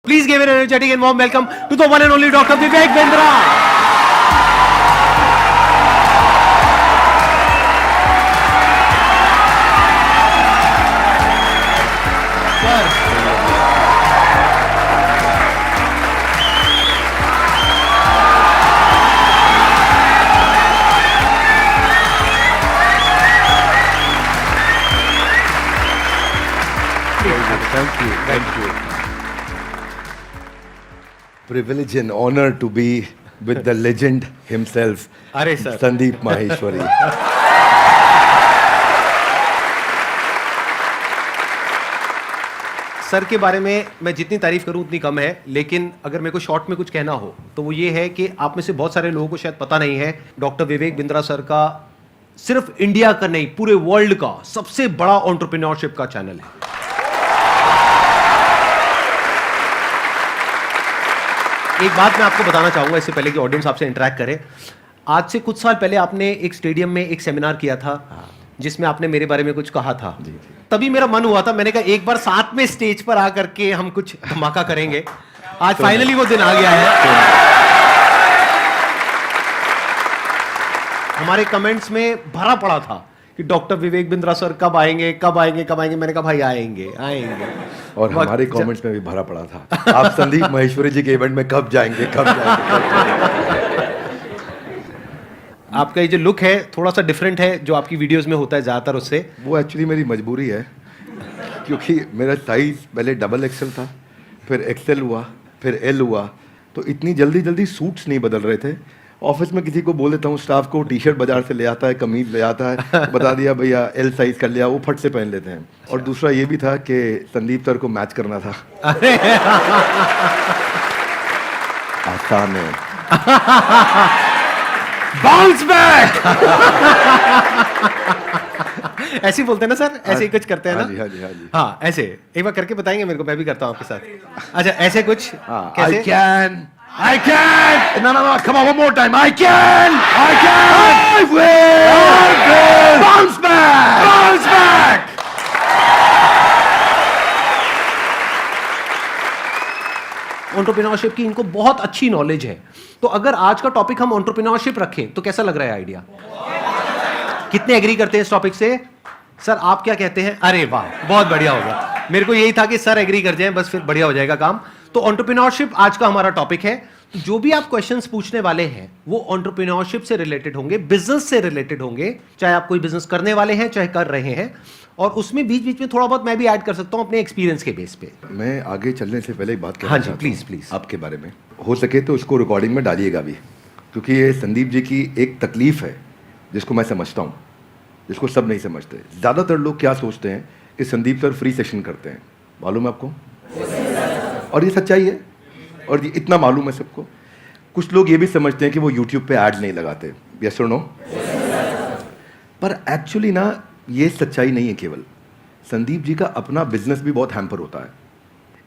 Please give an energetic and warm welcome to the one and only Dr. Vivek Bindra. Thank you. Privilege and honor to be with the legend himself, अरे sir Sandeep Maheshwari. Sir के बारे में मैं जितनी तारीफ करूं उतनी कम है, लेकिन अगर मेरे को शॉर्ट में कुछ कहना हो तो वो ये है कि आप में से बहुत सारे लोगों को शायद पता नहीं है, डॉक्टर विवेक बिंद्रा सर का सिर्फ इंडिया का नहीं पूरे वर्ल्ड का सबसे बड़ा एंटरप्रेन्योरशिप का चैनल है। एक बात मैं आपको बताना चाहूंगा इससे पहले कि ऑडियंस आपसे इंटरेक्ट करे। आज से कुछ साल पहले आपने एक स्टेडियम में एक सेमिनार किया था जिसमें आपने मेरे बारे में कुछ कहा था। तभी मेरा मन हुआ था, मैंने कहा एक बार साथ में स्टेज पर आकर के हम कुछ धमाका करेंगे। आज फाइनली वो दिन आ गया है। हमारे कमेंट्स में भरा पड़ा था कि डॉक्टर विवेक बिंद्रा सर कब आएंगे कब आएंगे कब आएंगे। मैंने कहा भाई आएंगे आएंगे। और हमारे कमेंट्स में भी भरा पड़ा था, आप संदीप महेश्वरी जी के इवेंट में कब जाएंगे कब जाएंगे। आपका ये जो लुक है थोड़ा सा डिफरेंट है जो आपकी वीडियोस में होता है ज्यादातर उससे। वो एक्चुअली मेरी मजबूरी है, क्योंकि मेरा साइज पहले डबल एक्सेल था, फिर एक्सेल हुआ, फिर एल हुआ, तो इतनी जल्दी जल्दी सूट्स नहीं बदल रहे थे। ऑफिस में किसी को बोल देता हूँ, स्टाफ को टी शर्ट बाजार से ले आता है, कमीज ले आता है, बता दिया भैया एल साइज कर लिया, वो फट से पहन लेते हैं। और दूसरा ये भी था कि संदीप सर को मैच करना था। आसान है। Bounce back. ऐसे ही बोलते हैं ना सर, ऐसे ही कुछ करते हैं ना। हाँ जी, हाँ जी, हाँ जी। हाँ ऐसे एक बार करके बताएंगे मेरे को, मैं भी करता हूँ आपके साथ। अच्छा ऐसे कुछ I can. No, come on, one more time. I can. I will. Bounce back. Entrepreneurship की इनको बहुत अच्छी नॉलेज है। तो अगर आज का टॉपिक हम एंटरप्रेन्योरशिप रखें तो कैसा लग रहा है आइडिया? कितने एग्री करते हैं इस टॉपिक से? सर आप क्या कहते हैं? अरे वाह बहुत बढ़िया हो गया। मेरे को यही था कि सर एग्री कर जाएं, बस फिर बढ़िया हो जाएगा काम। तो एंटरप्रेन्योरशिप आज का हमारा टॉपिक है। तो जो भी आप क्वेश्चंस पूछने वाले हैं वो एंटरप्रेन्योरशिप से रिलेटेड होंगे, बिजनेस से रिलेटेड होंगे, चाहे आप कोई बिजनेस करने वाले हैं चाहे कर रहे हैं। और उसमें बीच बीच में थोड़ा बहुत मैं भी ऐड कर सकता हूं अपने एक्सपीरियंस के बेस पे। मैं आगे चलने से पहले एक बात कहना हाँ जी चाहता हूं प्लीज आपके बारे में। हो सके तो इसको रिकॉर्डिंग में डालिएगा भी, क्योंकि ये संदीप जी की एक तकलीफ है जिसको मैं समझता हूँ, जिसको सब नहीं समझते। ज़्यादातर लोग क्या सोचते हैं कि संदीप सर फ्री सेशन करते हैं, मालूम है आपको? और ये सच्चाई है, और ये इतना मालूम है सबको। कुछ लोग ये भी समझते हैं कि वो यूट्यूब पे ऐड नहीं लगाते, यस और नो? पर एक्चुअली ना ये सच्चाई नहीं है। केवल संदीप जी का अपना बिजनेस भी बहुत हैम्पर होता है।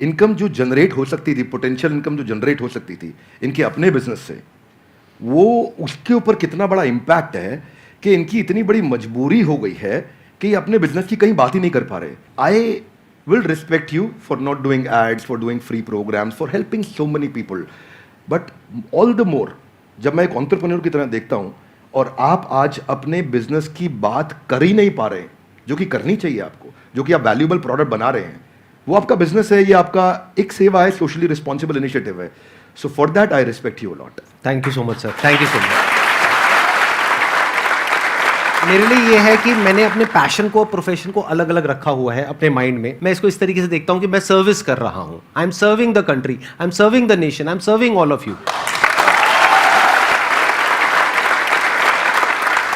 इनकम जो जनरेट हो सकती थी, पोटेंशियल इनकम जो जनरेट हो सकती थी इनके अपने बिजनेस से, वो उसके ऊपर कितना बड़ा इम्पैक्ट है कि इनकी इतनी बड़ी मजबूरी हो गई है कि ये अपने बिजनेस की कहीं बात ही नहीं कर पा रहे। आई will respect you for not doing ads, for doing free programs, for helping so many people. But all the more, जब मैं एक entrepreneur की तरह देखता हूँ और आप आज अपने बिजनेस की बात कर ही नहीं पा रहे हैं, जो कि करनी चाहिए आपको, जो कि आप वैल्यूएबल प्रोडक्ट बना रहे हैं, वो आपका बिजनेस है, ये आपका एक सेवा है, सोशली रिस्पॉन्सिबल इनिशिएटिव है। So for that I respect you a lot. Thank you so much sir, thank you so much. मेरे लिए ये है कि मैंने अपने पैशन को, प्रोफेशन को अलग अलग रखा हुआ है अपने माइंड में। मैं इसको इस तरीके से देखता हूं कि मैं सर्विस कर रहा हूं। I am serving the country, I am serving the nation, I am serving all of you.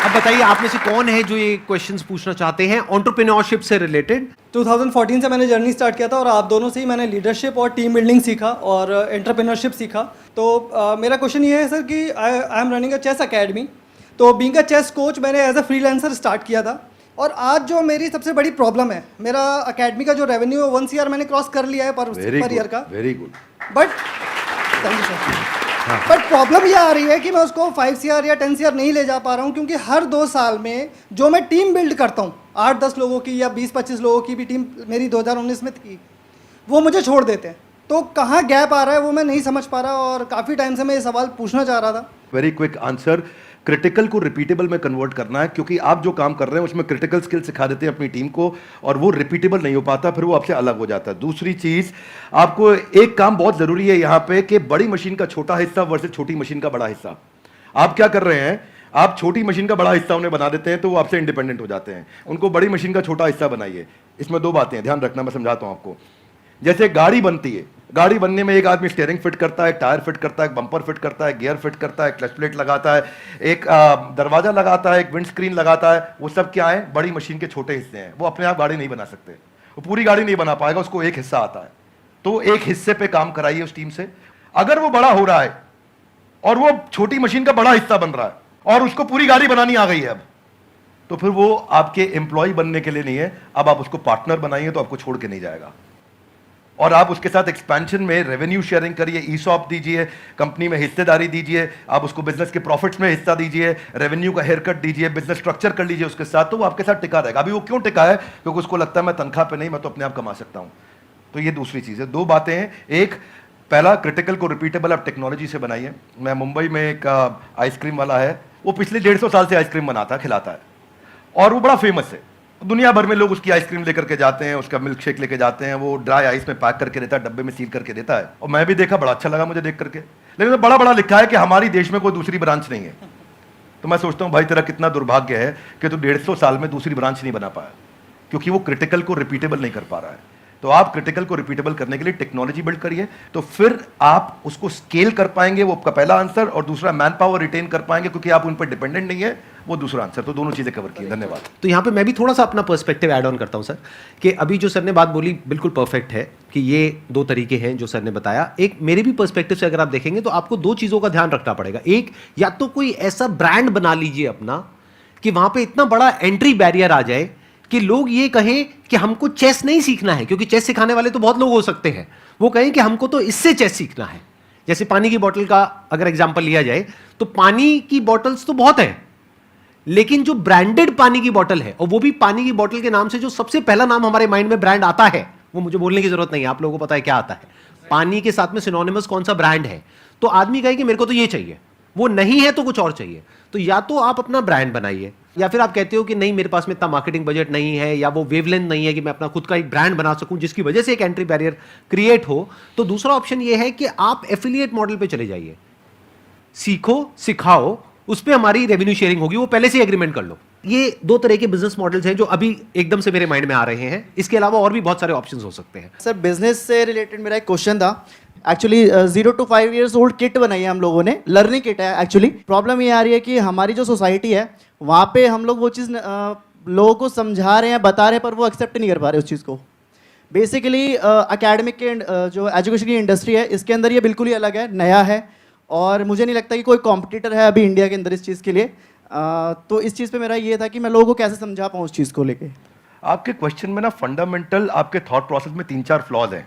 अब बताइए आप में से कौन है जो ये क्वेश्चंस पूछना चाहते हैं एंटरप्रेन्योरशिप से रिलेटेड? 2014 से मैंने जर्नी स्टार्ट किया था और आप दोनों से ही मैंने लीडरशिप और टीम बिल्डिंग सीखा और एंटरप्रेन्योरशिप सीखा। तो मेरा क्वेश्चन ये है सर कि I am running a chess academy. तो बीइंग अ चेस कोच मैंने एज अ फ्रीलांसर स्टार्ट किया था, और आज जो मेरी सबसे बड़ी प्रॉब्लम है, मेरा अकेडमी का जो रेवेन्यू है 1 CR मैंने क्रॉस कर लिया है पर ईयर का। Very good. But thank you sir. But problem ये आ रही है कि मैं उसको 5 CR या 10 CR नहीं ले जा पा रहा हूँ, क्योंकि हर 2 साल में जो मैं टीम बिल्ड करता हूँ, 8-10 लोगों की या 20-25 लोगों की भी टीम मेरी 2019 में थी, वो मुझे छोड़ देते हैं। तो कहाँ गैप आ रहा है वो मैं नहीं समझ पा रहा, और काफ़ी टाइम से मैं ये सवाल पूछना चाह रहा था। वेरी क्विक आंसर, क्रिटिकल को रिपीटेबल में कन्वर्ट करना है, क्योंकि आप जो काम कर रहे हैं उसमें क्रिटिकल स्किल सिखा देते हैं अपनी टीम को और वो रिपीटेबल नहीं हो पाता, फिर वो आपसे अलग हो जाता है। दूसरी चीज, आपको एक काम बहुत जरूरी है यहाँ पे कि बड़ी मशीन का छोटा हिस्सा वर्सेस छोटी मशीन का बड़ा हिस्सा। आप क्या कर रहे हैं, आप छोटी मशीन का बड़ा हिस्सा उन्हें बना देते हैं तो वो आपसे इंडिपेंडेंट हो जाते हैं। उनको बड़ी मशीन का छोटा हिस्सा बनाइए। इसमें दो बातें हैं, ध्यान रखना, मैं समझाता हूं आपको। जैसे गाड़ी बनती है, गाड़ी बनने में एक आदमी स्टीयरिंग फिट करता है, टायर फिट करता है, बम्पर फिट करता है, गियर फिट करता है, क्लच प्लेट लगाता है, एक दरवाजा लगाता है, एक विंड स्क्रीन लगाता है। वो सब क्या है, बड़ी मशीन के छोटे हिस्से हैं। वो अपने आप गाड़ी नहीं बना सकते, वो पूरी गाड़ी नहीं बना पाएगा, उसको एक हिस्सा आता है। तो एक हिस्से पे काम कराइए उस टीम से। अगर वो बड़ा हो रहा है और वो छोटी मशीन का बड़ा हिस्सा बन रहा है और उसको पूरी गाड़ी बनानी आ गई है अब, तो फिर वो आपके एम्प्लॉय बनने के लिए नहीं है। अब आप उसको पार्टनर बनाइए तो आपको छोड़ के नहीं जाएगा। और आप उसके साथ एक्सपेंशन में रेवेन्यू शेयरिंग करिए, ईसॉप दीजिए, कंपनी में हिस्सेदारी दीजिए, आप उसको बिजनेस के प्रॉफिट्स में हिस्सा दीजिए, रेवेन्यू का हेयर कट दीजिए, बिजनेस स्ट्रक्चर कर लीजिए उसके साथ, तो वो आपके साथ टिका रहेगा। अभी वो क्यों टिका है, क्योंकि उसको लगता है मैं तनख्वाह पे नहीं, मैं तो अपने आप कमा सकता हूं। तो ये दूसरी चीज है। दो बातें हैं, एक पहला, क्रिटिकल को रिपीटेबल आप टेक्नोलॉजी से बनाइए। मैं मुंबई में एक आइसक्रीम वाला है, वो पिछले 150 साल से आइसक्रीम बनाता है, खिलाता है, और वो बड़ा फेमस है। दुनिया भर में लोग उसकी आइसक्रीम लेकर के जाते हैं, उसका मिल्क शेक लेके जाते हैं, वो ड्राई आइस में पैक करके देता है, डब्बे में सील करके देता है। और मैं भी देखा, बड़ा अच्छा लगा मुझे देख करके, लेकिन तो बड़ा बड़ा लिखा है कि हमारी देश में कोई दूसरी ब्रांच नहीं है। तो मैं सोचता हूँ भाई तेरा कितना दुर्भाग्य है कि तू 150 साल में दूसरी ब्रांच नहीं बना पाया, क्योंकि वो क्रिटिकल को रिपीटेबल नहीं कर पा रहा है। तो आप क्रिटिकल को रिपीटेबल करने के लिए टेक्नोलॉजी बिल्ड करिए, तो फिर आप उसको स्केल कर पाएंगे। वो आपका पहला आंसर। और दूसरा, मैन पावर रिटेन कर पाएंगे, क्योंकि आप उन पर डिपेंडेंट नहीं है, वो दूसरा आंसर। तो दोनों चीजें कवर की। धन्यवाद। तो यहाँ पे मैं भी थोड़ा सा अपना पर्सपेक्टिव ऐड ऑन करता हूँ सर, कि अभी जो सर ने बात बोली बिल्कुल परफेक्ट है कि ये दो तरीके हैं जो सर ने बताया। एक मेरे भी पर्सपेक्टिव से अगर आप देखेंगे तो आपको दो चीज़ों का ध्यान रखना पड़ेगा। एक, या तो कोई ऐसा ब्रांड बना लीजिए अपना कि वहाँ पे इतना बड़ा एंट्री बैरियर आ जाए कि लोग ये कहें कि हमको चेस नहीं सीखना है, क्योंकि चेस सिखाने वाले तो बहुत लोग हो सकते हैं, वो कहें कि हमको तो इससे चेस सीखना है। जैसे पानी की बोतल का अगर एग्जांपल लिया जाए तो पानी की बोतल्स तो बहुत हैं, लेकिन जो ब्रांडेड पानी की बोतल है, और वो भी पानी की बोतल के नाम से जो सबसे पहला नाम हमारे माइंड में ब्रांड आता है, वो मुझे बोलने की जरूरत नहीं है, आप लोगों को पता है क्या आता है। पानी के साथ में सिनोनिमस कौन सा ब्रांड है, तो आदमी कहे कि मेरे को तो ये चाहिए, वो नहीं है तो कुछ और चाहिए। तो या तो आप अपना ब्रांड बनाइए, या फिर आप कहते हो कि नहीं मेरे पास में इतना मार्केटिंग बजट नहीं है, या वो वेवलेंथ नहीं है कि मैं अपना खुद का एक ब्रांड बना सकूं जिसकी वजह से एक एंट्री बैरियर क्रिएट हो, तो दूसरा ऑप्शन ये है कि आप एफिलिएट मॉडल पे चले जाइए, सीखो, सिखाओ, उस पर हमारी रेवेन्यू शेयरिंग होगी, वो पहले से एग्रीमेंट कर लो। ये दो तरह के बिजनेस मॉडल्स हैं जो अभी एकदम से मेरे माइंड में आ रहे हैं। इसके अलावा और भी बहुत सारे ऑप्शंस हो सकते हैं। सर बिजनेस से रिलेटेड मेरा एक क्वेश्चन था। Actually 0 to 5 years old kit बनाई है हम लोगों ने, लर्निंग किट है। एक्चुअली प्रॉब्लम ये आ रही है कि हमारी जो सोसाइटी है वहाँ पे हम लोग वो चीज़ लोगों को समझा रहे हैं, बता रहे हैं, पर वो एक्सेप्ट नहीं कर पा रहे उस चीज़ को। बेसिकली एकेडमिक के जो एजुकेशन की इंडस्ट्री है इसके अंदर ये बिल्कुल ही अलग है, नया है, और मुझे नहीं लगता कि कोई कॉम्पिटिटर है अभी इंडिया के अंदर इस चीज़ के लिए। तो इस चीज़ पे मेरा ये था कि मैं लोगों को कैसे समझा पाऊँ उस चीज़ को लेके। आपके क्वेश्चन में ना फंडामेंटल आपके थॉट प्रोसेस में 3-4 फ्लॉज हैं,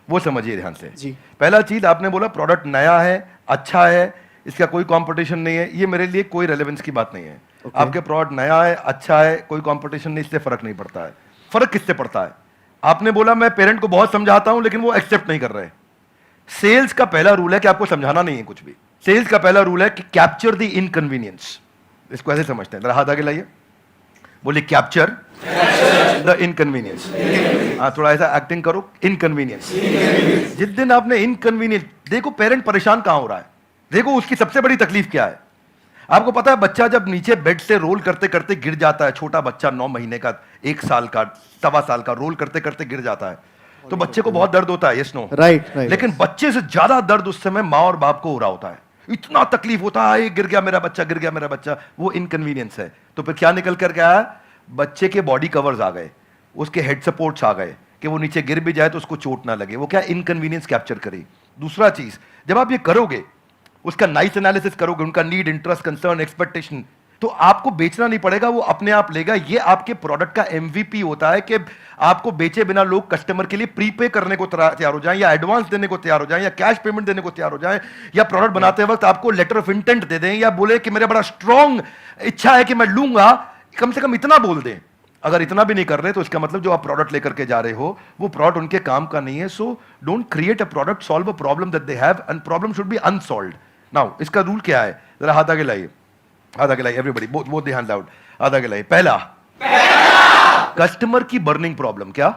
वो समझिए ध्यान से। जी। पहला चीज, आपने बोला प्रोडक्ट नया है, अच्छा है, इसका कोई कंपटीशन नहीं है। ये मेरे लिए कोई रेलेवेंस की बात नहीं है। आपके प्रोडक्ट नया है, अच्छा है, कोई कंपटीशन नहीं, इससे फर्क नहीं पड़ता है। फर्क किससे पड़ता है? आपने बोला मैं पेरेंट को बहुत समझाता हूं लेकिन वो एक्सेप्ट नहीं कर रहे। सेल्स का पहला रूल है कि आपको समझाना नहीं है कुछ भी। सेल्स का पहला रूल है कि कैप्चर द इनकन्वीनियंस। इसको ऐसे समझते हैं, जरा हाथ आगे लाइए, बोलिए कैप्चर द इनकन्वीनियंस। हाँ, थोड़ा ऐसा एक्टिंग करो, इनकन्वीनियंस। जिस दिन आपने इनकन्वीनियंस, देखो पेरेंट परेशान कहां हो रहा है, देखो उसकी सबसे बड़ी तकलीफ क्या है। आपको पता है बच्चा जब नीचे बेड से रोल करते करते गिर जाता है, छोटा बच्चा 9 महीने का, 1 साल का, 1.25 साल का, रोल करते करते गिर जाता है, तो बच्चे को बहुत दर्द होता है, यस नो? राइट। लेकिन बच्चे से ज्यादा दर्द उस समय माँ और बाप को हो रहा होता है। इतना तकलीफ होता है, गिर गया मेरा बच्चा, गिर गया मेरा बच्चा, वो इनकन्वीनियंस है। तो फिर क्या निकल कर गया? बच्चे के बॉडी कवर्स आ गए, उसके हेड सपोर्ट्स आ गए कि वो नीचे गिर भी जाए तो उसको चोट ना लगे। वो क्या इनकन्वीनियंस कैप्चर करे। दूसरा चीज, जब आप ये करोगे, उसका नाइस एनालिसिस करोगे, उनका नीड, इंटरेस्ट, कंसर्न, एक्सपेक्टेशन, तो आपको बेचना नहीं पड़ेगा, वो अपने आप लेगा। ये आपके प्रोडक्ट का एमवीपी होता है कि आपको बेचे बिना लोग कस्टमर के लिए प्रीपे करने को तैयार हो जाएं, या एडवांस देने को तैयार हो जाएं, या कैश पेमेंट देने को तैयार हो जाएं, या प्रोडक्ट बनाते वक्त आपको लेटर ऑफ इंटेंट दे दें, या बोले कि मेरा बड़ा स्ट्रॉन्ग इच्छा है कि मैं लूंगा, कम से कम इतना बोल दें। अगर इतना भी नहीं कर रहे तो इसका मतलब जो आप प्रोडक्ट लेकर के जा रहे हो वो प्रोडक्ट उनके काम का नहीं है. So don't create a product, solve a problem that they have and problem should be unsolved. Now इसका रूल क्या है, जरा हाथ आगे लाइए, हाथ आगे लाइए everybody, both the hands out, हाथ आगे लाइए. पहला कस्टमर की बर्निंग प्रॉब्लम, क्या?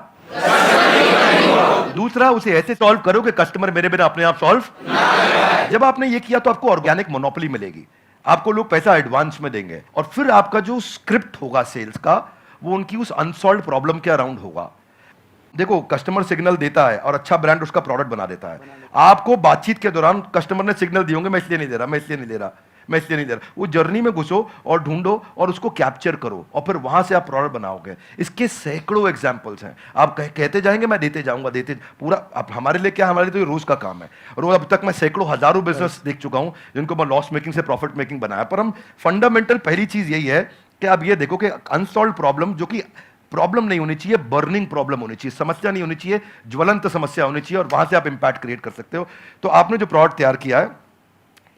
दूसरा उसे ऐसे सॉल्व करो कि कस्टमर मेरे बिना अपने आप सॉल्व. जब आपने ये किया तो आपको ऑर्गेनिक मोनोपोली मिलेगी, आपको लोग पैसा एडवांस में देंगे और फिर आपका जो स्क्रिप्ट होगा सेल्स का वो उनकी उस अनसॉल्व प्रॉब्लम के अराउंड होगा. देखो कस्टमर सिग्नल देता है और अच्छा ब्रांड उसका प्रोडक्ट बना देता है. आपको बातचीत के दौरान कस्टमर ने सिग्नल दिए होंगे मैं इसलिए नहीं दे रहा, मैं इसलिए नहीं दे रहा, मैं इसलिए नहीं दे रहा. वो जर्नी में घुसो और ढूंढो और उसको कैप्चर करो और फिर वहां से आप प्रोडक्ट बनाओगे. इसके सैकड़ों एग्जांपल्स हैं. आप कहते जाएंगे मैं देते जाऊंगा, देते पूरा. आप हमारे लिए क्या, हमारे लिए तो ये रोज का काम है. रोज अब तक मैं सैकड़ों हजारों बिजनेस देख चुका हूं जिनको मैं लॉस मेकिंग से प्रॉफिट मेकिंग बनाया. पर हम फंडामेंटल पहली चीज यही है कि आप ये देखो कि अनसॉल्व प्रॉब्लम, जो कि प्रॉब्लम नहीं होनी चाहिए, बर्निंग प्रॉब्लम होनी चाहिए, समस्या नहीं होनी चाहिए, ज्वलंत समस्या होनी चाहिए और वहां से आप इंपैक्ट क्रिएट कर सकते हो. तो आपने जो प्रोडक्ट तैयार किया है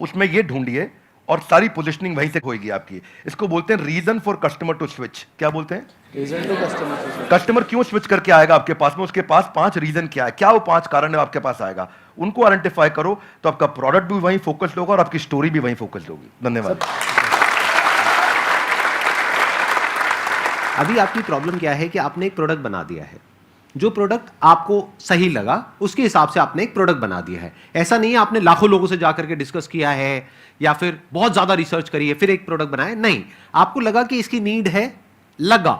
उसमें ये ढूंढिए और सारी पोजिशनिंग वहीं से होगी आपकी. इसको बोलते हैं reason for customer to switch. क्या बोलते हैं? Reason to customer. कस्टमर क्यों स्विच करके आएगा आपके पास में, उसके पास 5 रीजन क्या है, क्या वो 5 कारण है आपके पास आएगा. उनको आइडेंटिफाई करो तो आपका प्रोडक्ट भी वहीं फोकस्ड होगा और आपकी स्टोरी भी वहीं फोकस्ड होगी. धन्यवाद. अभी आपकी प्रॉब्लम क्या है कि आपने एक प्रोडक्ट बना दिया है, जो प्रोडक्ट आपको सही लगा उसके हिसाब से आपने एक प्रोडक्ट बना दिया है. ऐसा नहीं है आपने लाखों लोगों से जाकर के डिस्कस किया है या फिर बहुत ज्यादा रिसर्च करी है फिर एक प्रोडक्ट बनाया. नहीं, आपको लगा कि इसकी नीड है, लगा.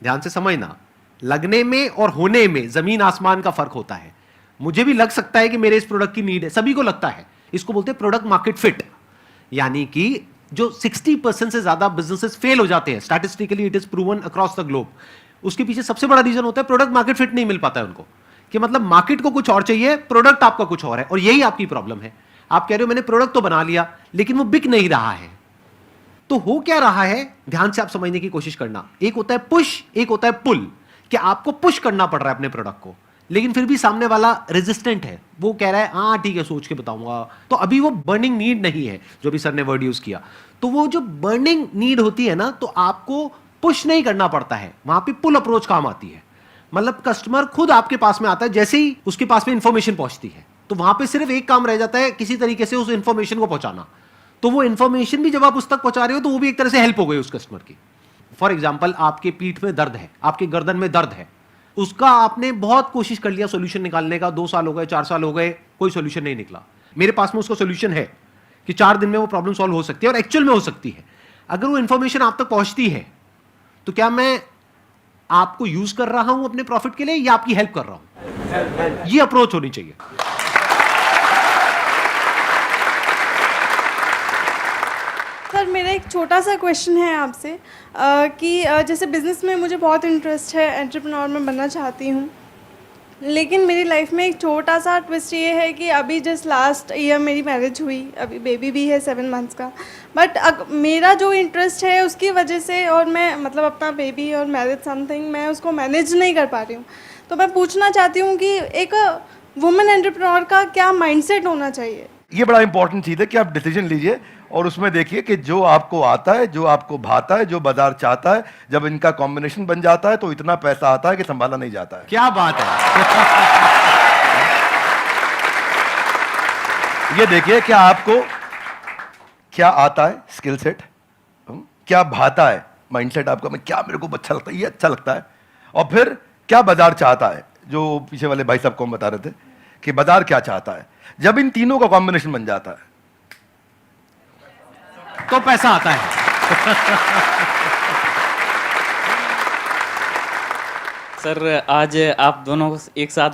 ध्यान से समझना, लगने में और होने में जमीन आसमान का फर्क होता है. मुझे भी लग सकता है कि मेरे इस प्रोडक्ट की नीड है, सभी को लगता है. इसको बोलते हैं प्रोडक्ट मार्केट फिट. यानी कि जो 60% से ज्यादा बिजनेसेस फेल हो जाते हैं, statistically it is proven across the globe, उसके पीछे सबसे बड़ा रीजन होता है प्रोडक्ट मार्केट फिट नहीं मिल पाता है उनको. कि मतलब मार्केट को कुछ और चाहिए, प्रोडक्ट आपका कुछ और है. और यही आपकी प्रॉब्लम है. आप कह रहे हो मैंने प्रोडक्ट तो बना लिया लेकिन वो बिक नहीं रहा है. तो हो क्या रहा है, ध्यान से आप समझने की कोशिश करना. एक होता है पुश, एक होता है पुल. कि आपको पुश करना पड़ रहा है अपने प्रोडक्ट को, लेकिन फिर भी सामने वाला रेजिस्टेंट है. वो कह रहा है हाँ ठीक है सोच के बताऊंगा. तो अभी वो बर्निंग नीड नहीं है जो भी सर ने वर्ड यूज किया. तो वो जो बर्निंग नीड होती है ना, तो आपको पुश नहीं करना पड़ता है, वहां पे पुल अप्रोच काम आती है. मतलब कस्टमर खुद आपके पास में आता है, जैसे ही उसके पास में इंफॉर्मेशन पहुंचती है तो वहां पे सिर्फ एक काम रह जाता है, किसी तरीके से उस इंफॉर्मेशन को पहुंचाना. तो वो इंफॉर्मेशन भी जब आप उस तक पहुंचा रहे हो तो वो भी एक तरह से हेल्प हो गई उस कस्टमर की. फॉर एग्जाम्पल, आपके पीठ में दर्द है, आपके गर्दन में दर्द है, उसका आपने बहुत कोशिश कर लिया सोल्यूशन निकालने का, 2 साल हो गए, 4 साल हो गए, कोई सोल्यूशन नहीं निकला. मेरे पास में उसका सोल्यूशन है कि 4 दिन में वो प्रॉब्लम सॉल्व हो सकती है और एक्चुअल में हो सकती है. अगर वो इंफॉर्मेशन आप तक पहुंचती है तो क्या मैं आपको यूज कर रहा हूं अपने प्रॉफिट के लिए या आपकी हेल्प कर रहा हूं? ये अप्रोच होनी चाहिए. सर मेरा एक छोटा सा क्वेश्चन है आपसे कि जैसे बिज़नेस में मुझे बहुत इंटरेस्ट है, एंटरप्रेन्योर में बनना चाहती हूँ, लेकिन मेरी लाइफ में एक छोटा सा ट्विस्ट ये है कि अभी जस्ट लास्ट ईयर मेरी मैरिज हुई, अभी बेबी भी है 7 मंथ्स का. बट मेरा जो इंटरेस्ट है उसकी वजह से, और मैं मतलब अपना बेबी और मैरिज समथिंग मैं उसको मैनेज नहीं कर पा रही हूँ. तो मैं पूछना चाहती हूँ कि एक वुमेन एंटरप्रेन्योर का क्या माइंडसेट होना चाहिए? ये बड़ा इंपॉर्टेंट चीज है कि आप डिसीजन लीजिए और उसमें देखिए कि जो आपको आता है, जो आपको भाता है, जो बाजार चाहता है, जब इनका कॉम्बिनेशन बन जाता है तो इतना पैसा आता है कि संभाला नहीं जाता है. क्या बात है. ये देखिए क्या आपको क्या आता है, स्किल सेट, क्या भाता है, माइंडसेट आपका, मैं क्या मेरे को अच्छा लगता है, ये अच्छा लगता है, और फिर क्या बाजार चाहता है, जो पीछे वाले भाई साहब को हम बता रहे थे कि बाजार क्या चाहता है. जब इन तीनों का कॉम्बिनेशन बन जाता है तो पैसा आता है. सर आज आप दोनों को एक साथ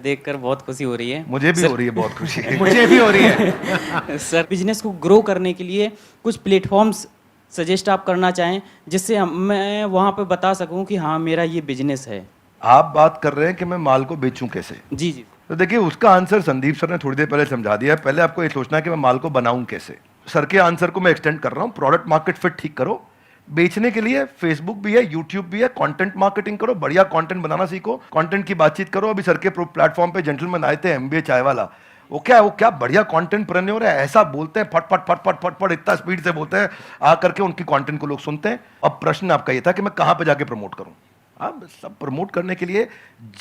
देखकर बहुत खुशी हो रही है. मुझे भी हो रही है बहुत खुशी. मुझे भी हो रही है. सर बिजनेस को ग्रो करने के लिए कुछ प्लेटफॉर्म्स सजेस्ट आप करना चाहें जिससे मैं वहाँ पे बता सकूं कि हाँ मेरा ये बिजनेस है. आप बात कर रहे हैं कि मैं माल को बेचूं कैसे. जी जी. तो देखिए उसका आंसर संदीप सर ने थोड़ी देर पहले समझा दिया है. पहले आपको ये सोचना है कि मैं माल को बनाऊं कैसे. सर के आंसर को मैं एक्सटेंड कर रहा हूं. प्रोडक्ट मार्केट फिट ठीक करो. बेचने के लिए फेसबुक भी है, यूट्यूब भी है, कंटेंट मार्केटिंग करो, बढ़िया कंटेंट बनाना सीखो, कंटेंट की बातचीत करो. अभी सर के प्लेटफॉर्म पे जेंटलमैन आए थे, एमबीए चाय वाला, वो क्या बढ़िया कंटेंट प्रेन्योर है, ऐसा बोलते हैं फट फट फट फट फट फट इतना स्पीड से बोलते हैं, आकर के उनकी कंटेंट को लोग सुनते हैं. अब प्रश्न आपका ये था कि मैं कहां पे जाके प्रमोट करूं. आप सब प्रमोट करने के लिए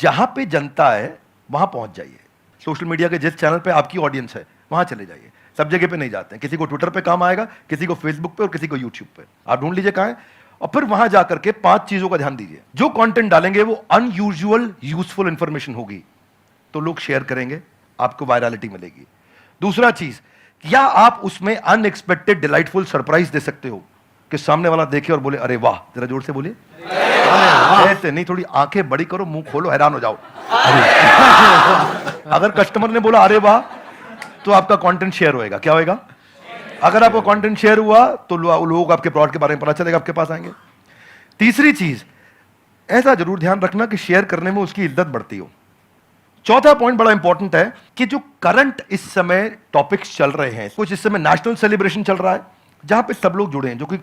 जहां पे जनता है वहां पहुंच जाइए। सोशल मीडिया के जिस चैनल पे आपकी ऑडियंस है वहां चले जाइए। सब जगह पे नहीं जाते हैं, किसी को ट्विटर पे काम आएगा, किसी को फेसबुक पे और किसी को यूट्यूब पे। आप ढूंढ लीजिए कहाँ है और फिर वहां जाकर के 5 चीजों का ध्यान दीजिए। जो कंटेंट डालेंगे वो अनयूजुअल यूजफुल इंफॉर्मेशन होगी तो लोग शेयर करेंगे, आपको वायरलिटी मिलेगी। दूसरा चीज, या आप उसमें अनएक्सपेक्टेड डिलाइटफुल सरप्राइज दे सकते हो कि सामने वाला देखे और बोले अरे वाह। जरा जोर से बोलिए ऐसे नहीं, थोड़ी आंखें बड़ी करो, मुंह खोलो, हैरान हो जाओ। अगर कस्टमर ने बोला अरे वाह तो आपका कंटेंट शेयर होएगा। क्या होएगा? अगर आपका कंटेंट शेयर हुआ तो लोग आपके प्रोडक्ट के बारे में पता चलेगा, आपके पास आएंगे। तीसरी चीज, ऐसा जरूर ध्यान रखना कि शेयर करने में उसकी इज्जत बढ़ती हो। चौथा पॉइंट बड़ा इंपॉर्टेंट है कि जो करंट इस समय टॉपिक्स चल रहे हैं, कुछ इस समय नेशनल सेलिब्रेशन चल रहा है जहां पे सब लोग जुड़े हैं, जो कि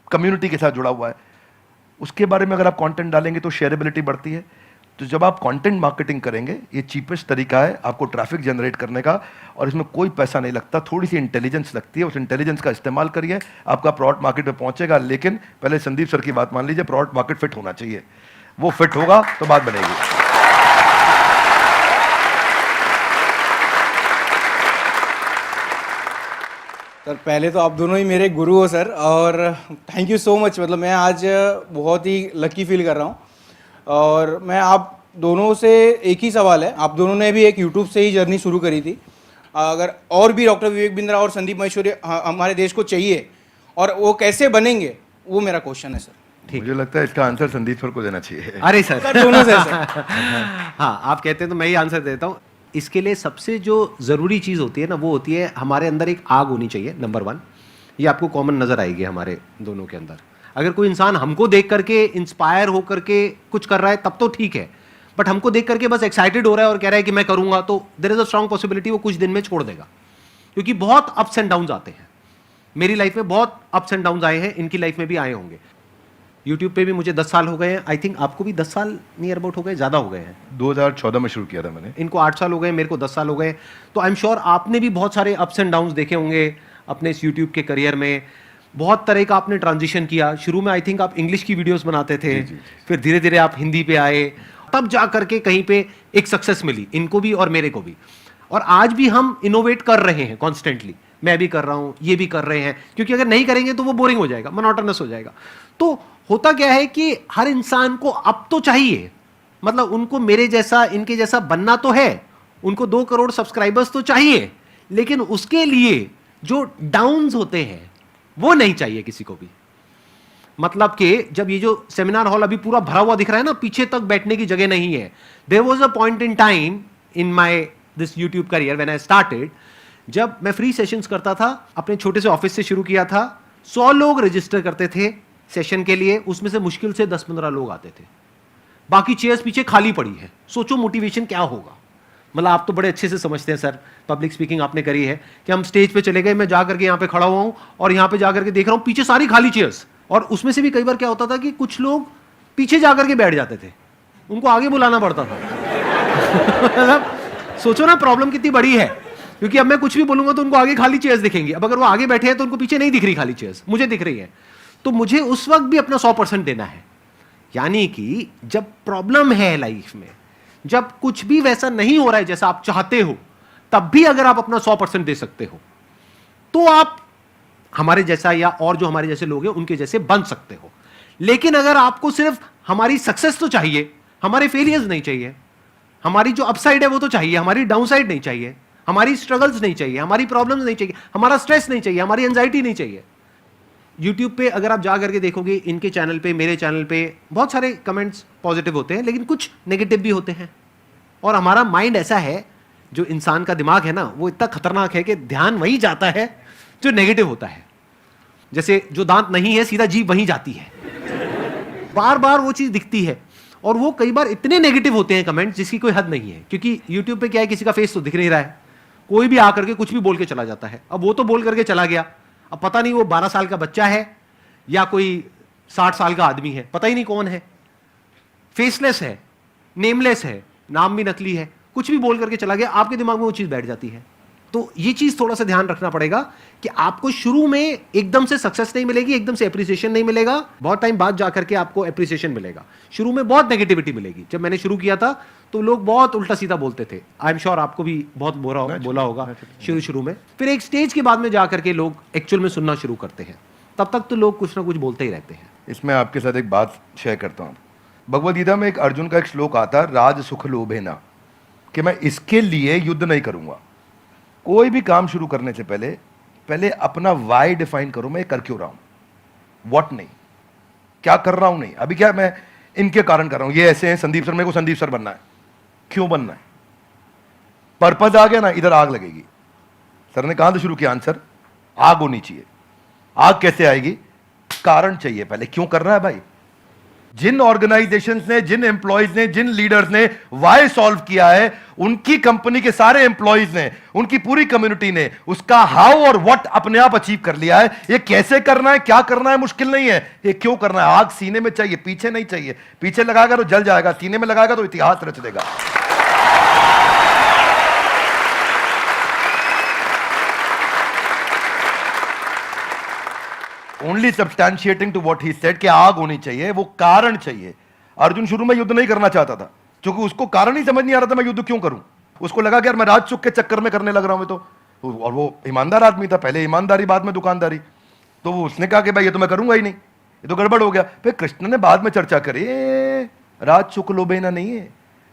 कम्युनिटी के साथ जुड़ा हुआ है, उसके बारे में अगर आप कंटेंट डालेंगे तो शेयरेबिलिटी बढ़ती है। तो जब आप कंटेंट मार्केटिंग करेंगे, ये चीपेस्ट तरीका है आपको ट्रैफिक जनरेट करने का, और इसमें कोई पैसा नहीं लगता, थोड़ी सी इंटेलिजेंस लगती है। उस इंटेलिजेंस का इस्तेमाल करिए, आपका प्रोडक्ट मार्केट में पहुंचेगा। लेकिन पहले संदीप सर की बात मान लीजिए, प्रोडक्ट मार्केट फिट होना चाहिए। वो फिट होगा तो बात बनेगी। सर पहले तो आप दोनों ही मेरे गुरु हो सर, और थैंक यू सो मच। मतलब मैं आज बहुत ही लकी फील कर रहा हूँ। और मैं आप दोनों से एक ही सवाल है, आप दोनों ने भी एक यूट्यूब से ही जर्नी शुरू करी थी, अगर और भी डॉक्टर विवेक बिंद्रा और संदीप महेश्वरी हमारे देश को चाहिए और वो कैसे बनेंगे, वो मेरा क्वेश्चन है सर। मुझे लगता है इसका आंसर संदीप सर को देना चाहिए। अरे सर दोनों से सर। हाँ, आप कहते हैं तो मैं ही आंसर देता हूँ। इसके लिए सबसे जो ज़रूरी चीज़ होती है ना, वो होती है हमारे अंदर एक आग होनी चाहिए, नंबर 1। ये आपको कॉमन नज़र आएगी हमारे दोनों के अंदर। अगर कोई इंसान हमको देख करके इंस्पायर हो करके कुछ कर रहा है तब तो ठीक है, बट हमको देख करके बस एक्साइटेड हो रहा है और कह रहा है कि मैं करूँगा, तो there is a strong possibility वो कुछ दिन में छोड़ देगा। क्योंकि बहुत अप्स एंड डाउन्स आते हैं। मेरी लाइफ में बहुत अप्स एंड डाउन्स आए हैं, इनकी लाइफ में भी आए होंगे। यूट्यूब पे भी मुझे 10 साल हो गए हैं, आई थिंक आपको भी 10 साल नियर अबाउट हो गए, ज़्यादा हो गए हैं। 2014 में शुरू किया था मैंने। इनको 8 साल हो गए, मेरे को 10 साल हो गए। तो आई एम श्योर आपने भी बहुत सारे अप्स एंड डाउन्स देखे होंगे अपने इस यूट्यूब के करियर में। बहुत तरह का आपने ट्रांजिशन किया। शुरू में आई थिंक आप इंग्लिश की वीडियोस बनाते थे, फिर धीरे धीरे आप हिंदी पे आए, तब जा करके कहीं पे एक सक्सेस मिली इनको भी और मेरे को भी। और आज भी हम इनोवेट कर रहे हैं कॉन्स्टेंटली। मैं भी कर रहा हूँ, ये भी कर रहे हैं, क्योंकि अगर नहीं करेंगे तो वो बोरिंग हो जाएगा, मोनोटोनस हो जाएगा। तो होता क्या है कि हर इंसान को अब तो चाहिए, मतलब उनको मेरे जैसा इनके जैसा बनना तो है, उनको 2 करोड़ सब्सक्राइबर्स तो चाहिए, लेकिन उसके लिए जो डाउन्स होते हैं वो नहीं चाहिए किसी को भी। मतलब कि जब ये जो सेमिनार हॉल अभी पूरा भरा हुआ दिख रहा है ना, पीछे तक बैठने की जगह नहीं है। There was a point in time in my this YouTube career when I started, जब मैं फ्री सेशंस करता था, अपने छोटे से ऑफिस से शुरू किया था। 100 लोग रजिस्टर करते थे सेशन के लिए, उसमें से मुश्किल से 10-15 लोग आते थे, बाकी चेयर्स पीछे खाली पड़ी है। सोचो मोटिवेशन क्या होगा। मतलब आप तो बड़े अच्छे से समझते हैं सर, पब्लिक स्पीकिंग आपने करी है, कि हम स्टेज पे चले गए, मैं जा करके यहाँ पे खड़ा हुआ हूँ और यहाँ पे जा करके देख रहा हूँ पीछे सारी खाली चेयर्स, और उसमें से भी कई बार क्या होता था कि कुछ लोग पीछे जा करके बैठ जाते थे, उनको आगे बुलाना पड़ता था। मतलब सोचो ना प्रॉब्लम कितनी बड़ी है, क्योंकि अब मैं कुछ भी बोलूंगा तो उनको आगे खाली चेयर्स दिखेंगी। अब अगर वो आगे बैठे हैं तो उनको पीछे नहीं दिख रही खाली चेयर्स, मुझे दिख रही है। तो मुझे उस वक्त भी अपना 100% देना है। यानी कि जब प्रॉब्लम है लाइफ में, जब कुछ भी वैसा नहीं हो रहा है जैसा आप चाहते हो, तब भी अगर आप अपना 100% दे सकते हो तो आप हमारे जैसा या और जो हमारे जैसे लोग हैं उनके जैसे बन सकते हो। लेकिन अगर आपको सिर्फ हमारी सक्सेस तो चाहिए, हमारे फेलियर्स नहीं चाहिए, हमारी जो अपसाइड है वो तो चाहिए, हमारी डाउनसाइड नहीं चाहिए, हमारी स्ट्रगल्स नहीं चाहिए, हमारी प्रॉब्लम्स नहीं चाहिए, हमारा स्ट्रेस नहीं चाहिए, हमारी एंजाइटी नहीं चाहिए। यूट्यूब पे अगर आप जा करके देखोगे, इनके चैनल पे, मेरे चैनल पे बहुत सारे कमेंट्स पॉजिटिव होते हैं, लेकिन कुछ नेगेटिव भी होते हैं। और हमारा माइंड ऐसा है, जो इंसान का दिमाग है ना, वो इतना खतरनाक है कि ध्यान वहीं जाता है जो नेगेटिव होता है। जैसे जो दांत नहीं है, सीधा जीभ वहीं जाती है, बार बार वो चीज़ दिखती है। और वो कई बार इतने नेगेटिव होते हैं कमेंट्स जिसकी कोई हद नहीं है, क्योंकि यूट्यूब पे क्या है, किसी का फेस तो दिख नहीं रहा है, कोई भी आकर के कुछ भी बोल के चला जाता है। अब वो तो बोल करके चला गया, अब पता नहीं वो 12 साल का बच्चा है या कोई 60 साल का आदमी है, पता ही नहीं कौन है, फेसलेस है, नेमलेस है, नाम भी नकली है, कुछ भी बोल करके चला गया, आपके दिमाग में वो चीज़ बैठ जाती है। तो ये चीज थोड़ा सा ध्यान रखना पड़ेगा कि आपको शुरू में एकदम से सक्सेस नहीं मिलेगी, एकदम से एप्रिसिएशन नहीं मिलेगा, बहुत टाइम बाद जाकर के आपको एप्रिसिएशन मिलेगा। शुरू में बहुत नेगेटिविटी मिलेगी। जब मैंने शुरू किया था तो लोग बहुत उल्टा सीधा बोलते थे, आई एम श्योर आपको भी बहुत बोला होगा शुरू में। फिर एक स्टेज के बाद में जाकर के लोग एक्चुअल में सुनना शुरू करते हैं, तब तक तो लोग कुछ ना कुछ बोलते ही रहते हैं। इसमें आपके साथ एक बात शेयर करता हूँ। भगवद गीता में एक अर्जुन का एक श्लोक आता है, राज सुख लोभे ना, कि मैं इसके लिए युद्ध नहीं करूंगा। कोई भी काम शुरू करने से पहले अपना वाई डिफाइन करो, मैं कर क्यों रहा हूं, व्हाट नहीं, क्या कर रहा हूं नहीं। अभी क्या मैं इनके कारण कर रहा हूं, ये ऐसे हैं संदीप सर, मेरे को संदीप सर बनना है, क्यों बनना है, पर्पज आ गया ना, इधर आग लगेगी। सर ने कहां से शुरू किया आंसर, आग होनी चाहिए। आग कैसे आएगी, कारण चाहिए पहले, क्यों कर रहा है भाई। जिन ऑर्गेनाइजेशंस ने, जिन एम्प्लॉयज ने, जिन लीडर्स ने वाई सॉल्व किया है, उनकी कंपनी के सारे एम्प्लॉयज ने, उनकी पूरी कम्युनिटी ने उसका हाउ और व्हाट अपने आप अचीव कर लिया है। ये कैसे करना है, क्या करना है, मुश्किल नहीं है, ये क्यों करना है। आग सीने में चाहिए, पीछे नहीं चाहिए। पीछे लगाएगा तो जल जाएगा, सीने में लगाएगा तो इतिहास रच देगा। Only substantiating to what he said कि आग होनी चाहिए, वो कारण चाहिए। अर्जुन शुरू में युद्ध नहीं करना चाहता था, क्योंकि उसको कारण ही समझ नहीं आ रहा था मैं युद्ध क्यों करूं। उसको लगा कि यार मैं राज सुख के चक्कर में करने लग रहा हूं तो, और वो ईमानदार आदमी था, पहले ईमानदारी बाद में दुकानदारी। तो उसने कहा कि भाई ये तो मैं करूंगा ही नहीं, ये तो गड़बड़ हो गया। फिर कृष्ण ने बाद में चर्चा करी, राज सुख लोभेना नहीं है,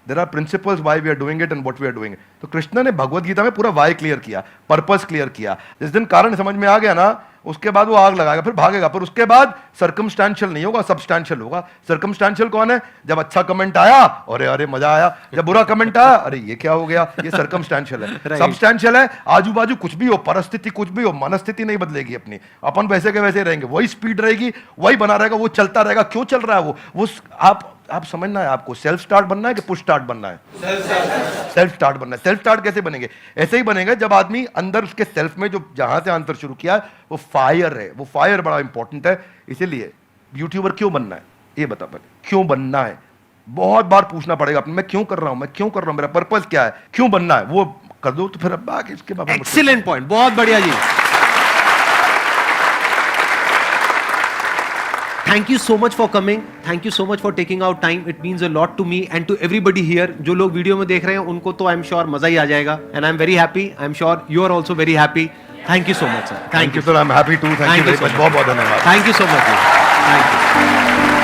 there are principles why we are doing it and what we are doing it. तो कृष्ण ने भगवद गीता में पूरा वाई क्लियर किया, पर्पस क्लियर किया। जिस दिन कारण समझ में आ गया ना, उसके बाद वो आग लगाएगा, फिर भागेगा। पर उसके बाद सर्कमस्टेंशियल नहीं होगा, सब्सटेंशियल होगा। सर्कमस्टेंशियल कौन है, जब अच्छा कमेंट आया अरे अरे मजा आया, जब बुरा कमेंट आया अरे ये क्या हो गया, ये सर्कमस्टेंशियल है। सब्सटेंशियल है, आजू बाजू कुछ भी हो, परिस्थिति कुछ भी हो, मनस्थिति नहीं बदलेगी अपनी, अपन वैसे के वैसे रहेंगे, वही स्पीड रहेगी, वही बना रहेगा, वो चलता रहेगा। क्यों चल रहा है वो आप समझना है, आपको सेल्फ स्टार्ट बनना है कि पुश स्टार्ट बनना है। सेल्फ स्टार्ट बनना है। सेल्फ स्टार्ट कैसे बनेंगे, ऐसे ही बनेगा जब आदमी अंदर उसके सेल्फ में जो जहां से आंसर शुरू किया वो फायर है। वो फायर बड़ा इंपॉर्टेंट है। इसीलिए यूट्यूबर क्यों बनना है, ये बता पहले, क्यों बनना है। बहुत बार पूछना पड़ेगा अपने, मैं क्यों कर रहा हूं, मैं क्यों कर रहा हूं, मेरा पर्पस क्या है, क्यों बनना है, वो कर दो तो फिर अब आगे इसके बाद। एक्सीलेंट पॉइंट, बहुत बढ़िया जी। Thank you so much for coming. Thank you so much for taking out time. It means a lot to me and to everybody here. जो लोग वीडियो में देख रहे हैं उनको तो I'm sure मजा ही आ जाएगा. And I'm very happy. I'm sure you are also very happy. Thank you so much, sir. Thank you, sir. I'm happy too. Thank you very much. बहुत बहुत धन्यवाद. Thank you so much. Thank you.